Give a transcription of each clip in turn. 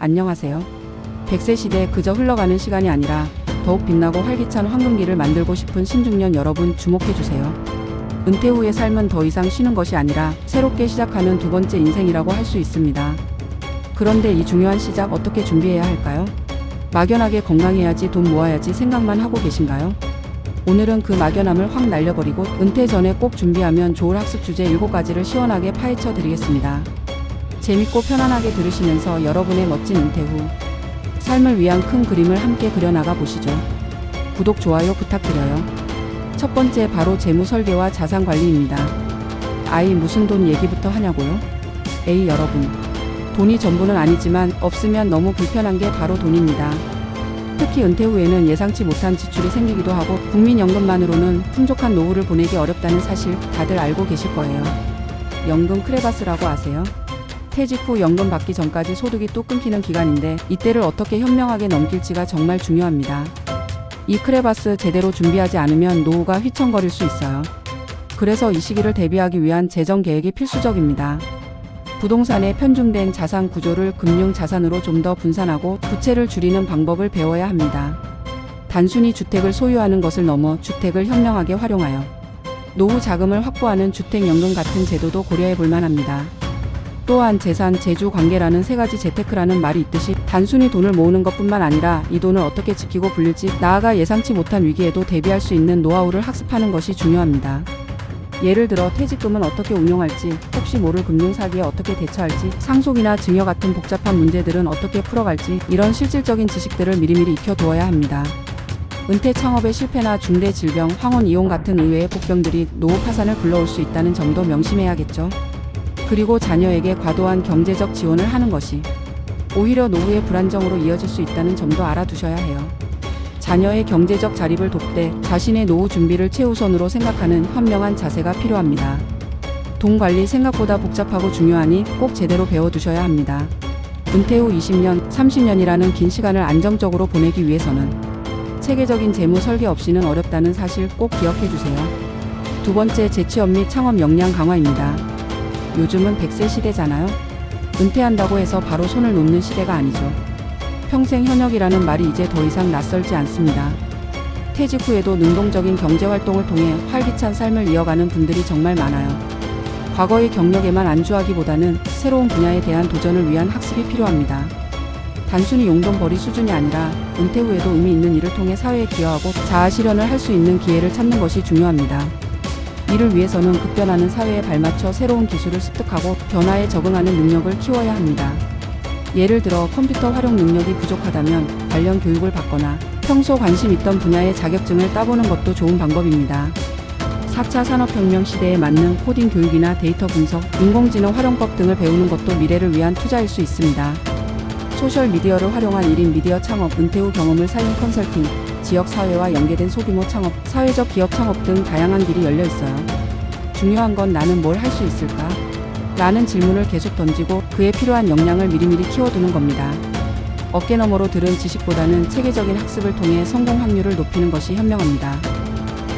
안녕하세요. 100세 시대 그저 흘러가는 시간이 아니라 더욱 빛나고 활기찬 황금기를 만들고 싶은 신중년 여러분 주목해주세요. 은퇴 후의 삶은 더 이상 쉬는 것이 아니라 새롭게 시작하는 두 번째 인생이라고 할 수 있습니다. 그런데 이 중요한 시작 어떻게 준비해야 할까요? 막연하게 건강해야지 돈 모아야지 생각만 하고 계신가요? 오늘은 그 막연함을 확 날려버리고 은퇴 전에 꼭 준비하면 좋을 학습 주제 7가지를 시원하게 파헤쳐 드리겠습니다. 재밌고 편안하게 들으시면서 여러분의 멋진 은퇴 후 삶을 위한 큰 그림을 함께 그려나가 보시죠. 구독, 좋아요 부탁드려요. 첫 번째 바로 재무 설계와 자산 관리입니다. 아이 무슨 돈 얘기부터 하냐고요? 에이 여러분, 돈이 전부는 아니지만 없으면 너무 불편한 게 바로 돈입니다. 특히 은퇴 후에는 예상치 못한 지출이 생기기도 하고 국민연금만으로는 풍족한 노후를 보내기 어렵다는 사실 다들 알고 계실 거예요. 연금 크레바스라고 아세요? 퇴직 후 연금 받기 전까지 소득이 또 끊기는 기간인데 이때를 어떻게 현명하게 넘길지가 정말 중요합니다. 이 크레바스 제대로 준비하지 않으면 노후가 휘청거릴 수 있어요. 그래서 이 시기를 대비하기 위한 재정 계획이 필수적입니다. 부동산에 편중된 자산 구조를 금융 자산으로 좀 더 분산하고 부채를 줄이는 방법을 배워야 합니다. 단순히 주택을 소유하는 것을 넘어 주택을 현명하게 활용하여 노후 자금을 확보하는 주택연금 같은 제도도 고려해 볼 만합니다. 또한 재산, 재주 관계라는 3가지 재테크라는 말이 있듯이 단순히 돈을 모으는 것뿐만 아니라 이 돈을 어떻게 지키고 불릴지, 나아가 예상치 못한 위기에도 대비할 수 있는 노하우를 학습하는 것이 중요합니다. 예를 들어 퇴직금은 어떻게 운용할지, 혹시 모를 금융사기에 어떻게 대처할지, 상속이나 증여 같은 복잡한 문제들은 어떻게 풀어갈지, 이런 실질적인 지식들을 미리미리 익혀두어야 합니다. 은퇴 창업의 실패나 중대 질병, 황혼 이혼 같은 의외의 복병들이 노후 파산을 불러올 수 있다는 점도 명심해야겠죠. 그리고 자녀에게 과도한 경제적 지원을 하는 것이 오히려 노후의 불안정으로 이어질 수 있다는 점도 알아두셔야 해요. 자녀의 경제적 자립을 돕되 자신의 노후 준비를 최우선으로 생각하는 현명한 자세가 필요합니다. 돈 관리 생각보다 복잡하고 중요하니 꼭 제대로 배워두셔야 합니다. 은퇴 후 20년, 30년이라는 긴 시간을 안정적으로 보내기 위해서는 체계적인 재무 설계 없이는 어렵다는 사실 꼭 기억해주세요. 두 번째, 재취업 및 창업 역량 강화입니다. 요즘은 100세 시대잖아요. 은퇴한다고 해서 바로 손을 놓는 시대가 아니죠. 평생 현역이라는 말이 이제 더 이상 낯설지 않습니다. 퇴직 후에도 능동적인 경제활동을 통해 활기찬 삶을 이어가는 분들이 정말 많아요. 과거의 경력에만 안주하기보다는 새로운 분야에 대한 도전을 위한 학습이 필요합니다. 단순히 용돈벌이 수준이 아니라 은퇴 후에도 의미 있는 일을 통해 사회에 기여하고 자아실현을 할 수 있는 기회를 찾는 것이 중요합니다. 이를 위해서는 급변하는 사회에 발맞춰 새로운 기술을 습득하고 변화에 적응하는 능력을 키워야 합니다. 예를 들어 컴퓨터 활용 능력이 부족하다면 관련 교육을 받거나 평소 관심 있던 분야의 자격증을 따보는 것도 좋은 방법입니다. 4차 산업혁명 시대에 맞는 코딩 교육이나 데이터 분석, 인공지능 활용법 등을 배우는 것도 미래를 위한 투자일 수 있습니다. 소셜미디어를 활용한 1인 미디어 창업, 은퇴 후 경험을 살린 컨설팅, 지역사회와 연계된 소규모 창업, 사회적 기업 창업 등 다양한 길이 열려 있어요. 중요한 건 나는 뭘 할 수 있을까? 라는 질문을 계속 던지고 그에 필요한 역량을 미리미리 키워두는 겁니다. 어깨너머로 들은 지식보다는 체계적인 학습을 통해 성공 확률을 높이는 것이 현명합니다.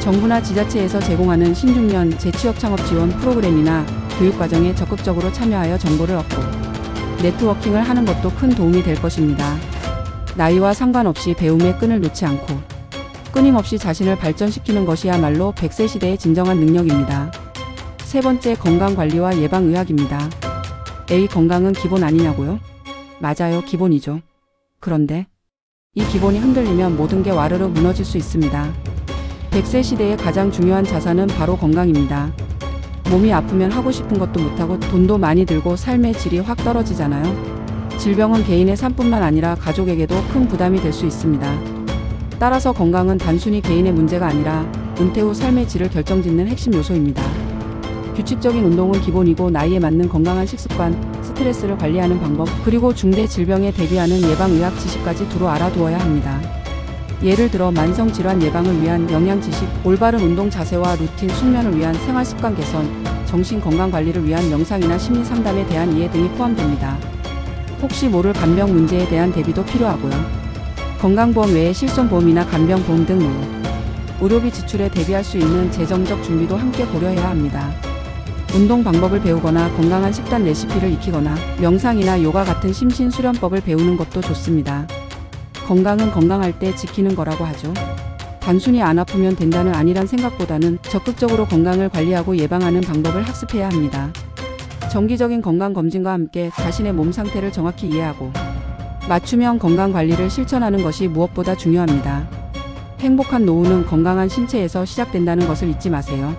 정부나 지자체에서 제공하는 신중년 재취업 창업 지원 프로그램이나 교육과정에 적극적으로 참여하여 정보를 얻고 네트워킹을 하는 것도 큰 도움이 될 것입니다. 나이와 상관없이 배움의 끈을 놓지 않고 끊임없이 자신을 발전시키는 것이야말로 100세 시대의 진정한 능력입니다. 세 번째, 건강관리와 예방의학입니다. 에이, 건강은 기본 아니냐고요? 맞아요, 기본이죠. 그런데 이 기본이 흔들리면 모든 게 와르르 무너질 수 있습니다. 100세 시대의 가장 중요한 자산은 바로 건강입니다. 몸이 아프면 하고 싶은 것도 못하고 돈도 많이 들고 삶의 질이 확 떨어지잖아요. 질병은 개인의 삶뿐만 아니라 가족에게도 큰 부담이 될 수 있습니다. 따라서 건강은 단순히 개인의 문제가 아니라 은퇴 후 삶의 질을 결정짓는 핵심 요소입니다. 규칙적인 운동은 기본이고 나이에 맞는 건강한 식습관, 스트레스를 관리하는 방법, 그리고 중대 질병에 대비하는 예방의학 지식까지 두루 알아두어야 합니다. 예를 들어 만성질환 예방을 위한 영양 지식, 올바른 운동 자세와 루틴, 숙면을 위한 생활습관 개선, 정신건강관리를 위한 명상이나 심리상담에 대한 이해 등이 포함됩니다. 혹시 모를 간병 문제에 대한 대비도 필요하고요. 건강보험 외에 실손보험이나 간병보험 등 의료비 지출에 대비할 수 있는 재정적 준비도 함께 고려해야 합니다. 운동 방법을 배우거나 건강한 식단 레시피를 익히거나 명상이나 요가 같은 심신수련법을 배우는 것도 좋습니다. 건강은 건강할 때 지키는 거라고 하죠. 단순히 안 아프면 된다는 아니란 생각보다는 적극적으로 건강을 관리하고 예방하는 방법을 학습해야 합니다. 정기적인 건강검진과 함께 자신의 몸 상태를 정확히 이해하고 맞춤형 건강관리를 실천하는 것이 무엇보다 중요합니다. 행복한 노후는 건강한 신체에서 시작된다는 것을 잊지 마세요.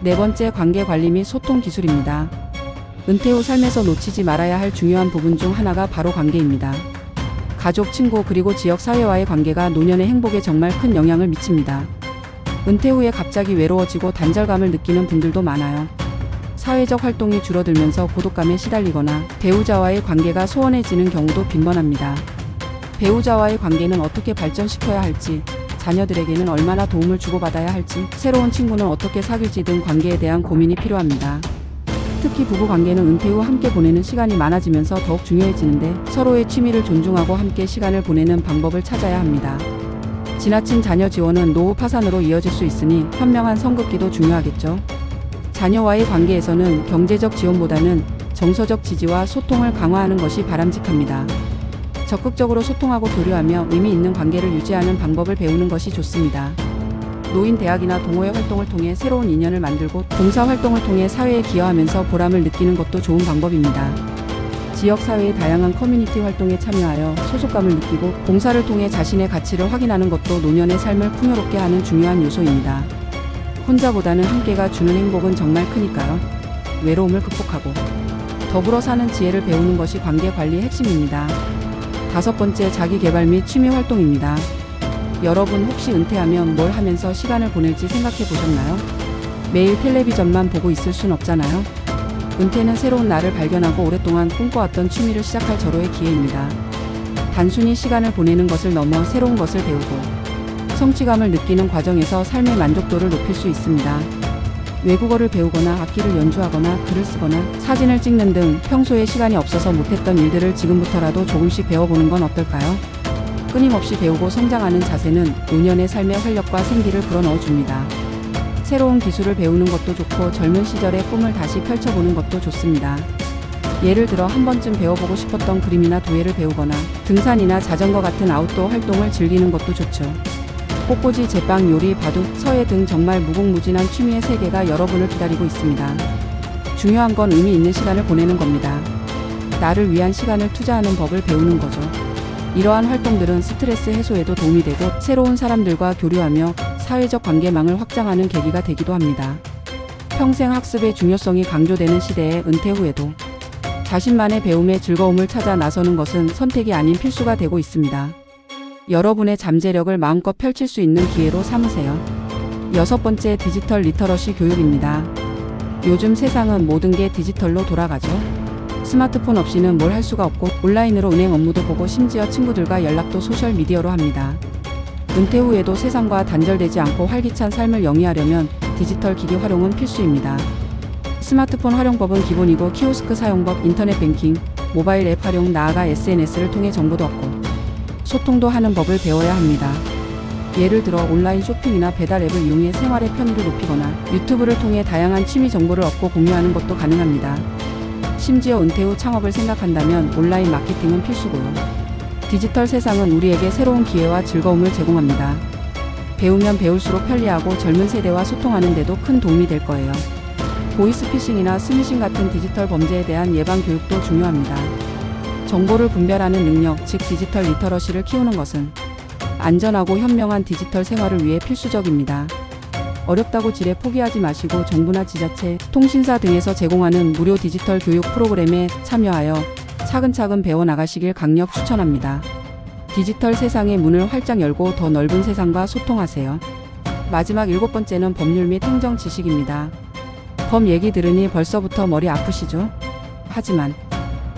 네 번째, 관계관리 및 소통 기술입니다. 은퇴 후 삶에서 놓치지 말아야 할 중요한 부분 중 하나가 바로 관계입니다. 가족, 친구, 그리고 지역 사회와의 관계가 노년의 행복에 정말 큰 영향을 미칩니다. 은퇴 후에 갑자기 외로워지고 단절감을 느끼는 분들도 많아요. 사회적 활동이 줄어들면서 고독감에 시달리거나 배우자와의 관계가 소원해지는 경우도 빈번합니다. 배우자와의 관계는 어떻게 발전시켜야 할지, 자녀들에게는 얼마나 도움을 주고받아야 할지, 새로운 친구는 어떻게 사귈지 등 관계에 대한 고민이 필요합니다. 특히 부부 관계는 은퇴 후 함께 보내는 시간이 많아지면서 더욱 중요해지는데 서로의 취미를 존중하고 함께 시간을 보내는 방법을 찾아야 합니다. 지나친 자녀 지원은 노후 파산으로 이어질 수 있으니 현명한 성급기도 중요하겠죠. 자녀와의 관계에서는 경제적 지원보다는 정서적 지지와 소통을 강화하는 것이 바람직합니다. 적극적으로 소통하고 교류하며 의미 있는 관계를 유지하는 방법을 배우는 것이 좋습니다. 노인 대학이나 동호회 활동을 통해 새로운 인연을 만들고 봉사활동을 통해 사회에 기여하면서 보람을 느끼는 것도 좋은 방법입니다. 지역사회의 다양한 커뮤니티 활동에 참여하여 소속감을 느끼고 봉사를 통해 자신의 가치를 확인하는 것도 노년의 삶을 풍요롭게 하는 중요한 요소입니다. 혼자보다는 함께가 주는 행복은 정말 크니까요. 외로움을 극복하고 더불어 사는 지혜를 배우는 것이 관계관리의 핵심입니다. 다섯 번째, 자기개발 및 취미 활동입니다. 여러분 혹시 은퇴하면 뭘 하면서 시간을 보낼지 생각해 보셨나요? 매일 텔레비전만 보고 있을 순 없잖아요. 은퇴는 새로운 나를 발견하고 오랫동안 꿈꿔왔던 취미를 시작할 절호의 기회입니다. 단순히 시간을 보내는 것을 넘어 새로운 것을 배우고 성취감을 느끼는 과정에서 삶의 만족도를 높일 수 있습니다. 외국어를 배우거나 악기를 연주하거나 글을 쓰거나 사진을 찍는 등 평소에 시간이 없어서 못했던 일들을 지금부터라도 조금씩 배워보는 건 어떨까요? 끊임없이 배우고 성장하는 자세는 노년의 삶의 활력과 생기를 불어넣어 줍니다. 새로운 기술을 배우는 것도 좋고 젊은 시절의 꿈을 다시 펼쳐보는 것도 좋습니다. 예를 들어 한 번쯤 배워보고 싶었던 그림이나 도예를 배우거나 등산이나 자전거 같은 아웃도어 활동을 즐기는 것도 좋죠. 꽃꽂이, 제빵, 요리, 바둑, 서예 등 정말 무궁무진한 취미의 세계가 여러분을 기다리고 있습니다. 중요한 건 의미 있는 시간을 보내는 겁니다. 나를 위한 시간을 투자하는 법을 배우는 거죠. 이러한 활동들은 스트레스 해소에도 도움이 되고 새로운 사람들과 교류하며 사회적 관계망을 확장하는 계기가 되기도 합니다. 평생 학습의 중요성이 강조되는 시대에 은퇴 후에도 자신만의 배움의 즐거움을 찾아 나서는 것은 선택이 아닌 필수가 되고 있습니다. 여러분의 잠재력을 마음껏 펼칠 수 있는 기회로 삼으세요. 여섯 번째, 디지털 리터러시 교육입니다. 요즘 세상은 모든 게 디지털로 돌아가죠. 스마트폰 없이는 뭘 할 수가 없고 온라인으로 은행 업무도 보고 심지어 친구들과 연락도 소셜미디어로 합니다. 은퇴 후에도 세상과 단절되지 않고 활기찬 삶을 영위하려면 디지털 기기 활용은 필수입니다. 스마트폰 활용법은 기본이고 키오스크 사용법, 인터넷 뱅킹, 모바일 앱 활용, 나아가 SNS를 통해 정보도 얻고 소통도 하는 법을 배워야 합니다. 예를 들어 온라인 쇼핑이나 배달 앱을 이용해 생활의 편의를 높이거나 유튜브를 통해 다양한 취미 정보를 얻고 공유하는 것도 가능합니다. 심지어 은퇴 후 창업을 생각한다면 온라인 마케팅은 필수고요. 디지털 세상은 우리에게 새로운 기회와 즐거움을 제공합니다. 배우면 배울수록 편리하고 젊은 세대와 소통하는 데도 큰 도움이 될 거예요. 보이스피싱이나 스미싱 같은 디지털 범죄에 대한 예방 교육도 중요합니다. 정보를 분별하는 능력, 즉 디지털 리터러시를 키우는 것은 안전하고 현명한 디지털 생활을 위해 필수적입니다. 어렵다고 지레 포기하지 마시고 정부나 지자체, 통신사 등에서 제공하는 무료 디지털 교육 프로그램에 참여하여 차근차근 배워나가시길 강력 추천합니다. 디지털 세상의 문을 활짝 열고 더 넓은 세상과 소통하세요. 마지막 일곱 번째는 법률 및 행정 지식입니다. 법 얘기 들으니 벌써부터 머리 아프시죠? 하지만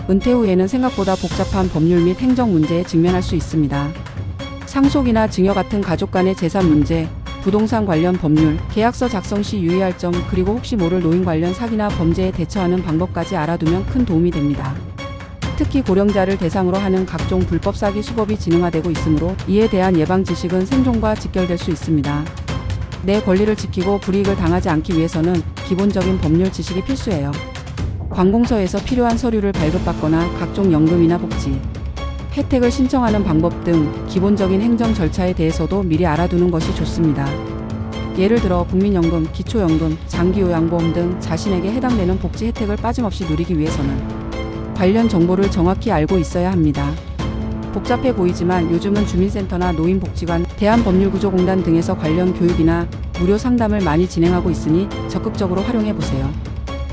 은퇴 후에는 생각보다 복잡한 법률 및 행정 문제에 직면할 수 있습니다. 상속이나 증여 같은 가족 간의 재산 문제, 부동산 관련 법률, 계약서 작성 시 유의할 점, 그리고 혹시 모를 노인 관련 사기나 범죄에 대처하는 방법까지 알아두면 큰 도움이 됩니다. 특히 고령자를 대상으로 하는 각종 불법 사기 수법이 진흥화되고 있으므로 이에 대한 예방 지식은 생존과 직결될 수 있습니다. 내 권리를 지키고 불이익을 당하지 않기 위해서는 기본적인 법률 지식이 필수예요. 관공서에서 필요한 서류를 발급받거나 각종 연금이나 복지, 혜택을 신청하는 방법 등 기본적인 행정 절차에 대해서도 미리 알아두는 것이 좋습니다. 예를 들어 국민연금, 기초연금, 장기요양보험 등 자신에게 해당되는 복지 혜택을 빠짐없이 누리기 위해서는 관련 정보를 정확히 알고 있어야 합니다. 복잡해 보이지만 요즘은 주민센터나 노인복지관, 대한법률구조공단 등에서 관련 교육이나 무료 상담을 많이 진행하고 있으니 적극적으로 활용해 보세요.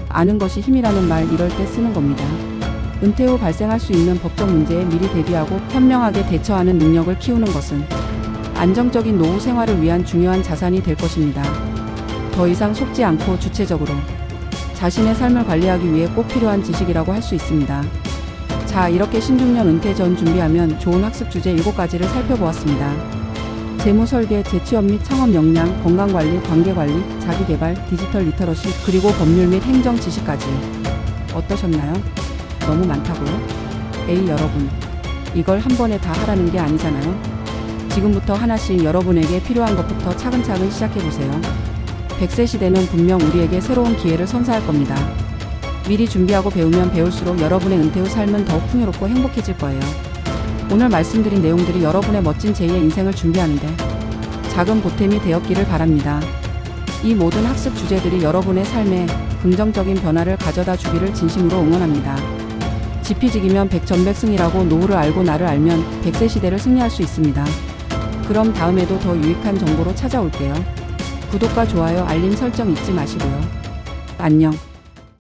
아는 것이 힘이라는 말 이럴 때 쓰는 겁니다. 은퇴 후 발생할 수 있는 법적 문제에 미리 대비하고 현명하게 대처하는 능력을 키우는 것은 안정적인 노후 생활을 위한 중요한 자산이 될 것입니다. 더 이상 속지 않고 주체적으로 자신의 삶을 관리하기 위해 꼭 필요한 지식이라고 할 수 있습니다. 자, 이렇게 신중년 은퇴 전 준비하면 좋은 학습 주제 7가지를 살펴보았습니다. 재무 설계, 재취업 및 창업 역량, 건강관리, 관계관리, 자기개발, 디지털 리터러시, 그리고 법률 및 행정 지식까지. 어떠셨나요? 너무 많다고요? 에이 여러분, 이걸 한 번에 다 하라는 게 아니잖아요. 지금부터 하나씩 여러분에게 필요한 것부터 차근차근 시작해보세요. 100세 시대는 분명 우리에게 새로운 기회를 선사할 겁니다. 미리 준비하고 배우면 배울수록 여러분의 은퇴 후 삶은 더욱 풍요롭고 행복해질 거예요. 오늘 말씀드린 내용들이 여러분의 멋진 제2의 인생을 준비하는데 작은 보탬이 되었기를 바랍니다. 이 모든 학습 주제들이 여러분의 삶에 긍정적인 변화를 가져다 주기를 진심으로 응원합니다. 지피지기면 백전백승이라고 노후를 알고 나를 알면 100세 시대를 승리할 수 있습니다. 그럼 다음에도 더 유익한 정보로 찾아올게요. 구독과 좋아요, 알림 설정 잊지 마시고요. 안녕.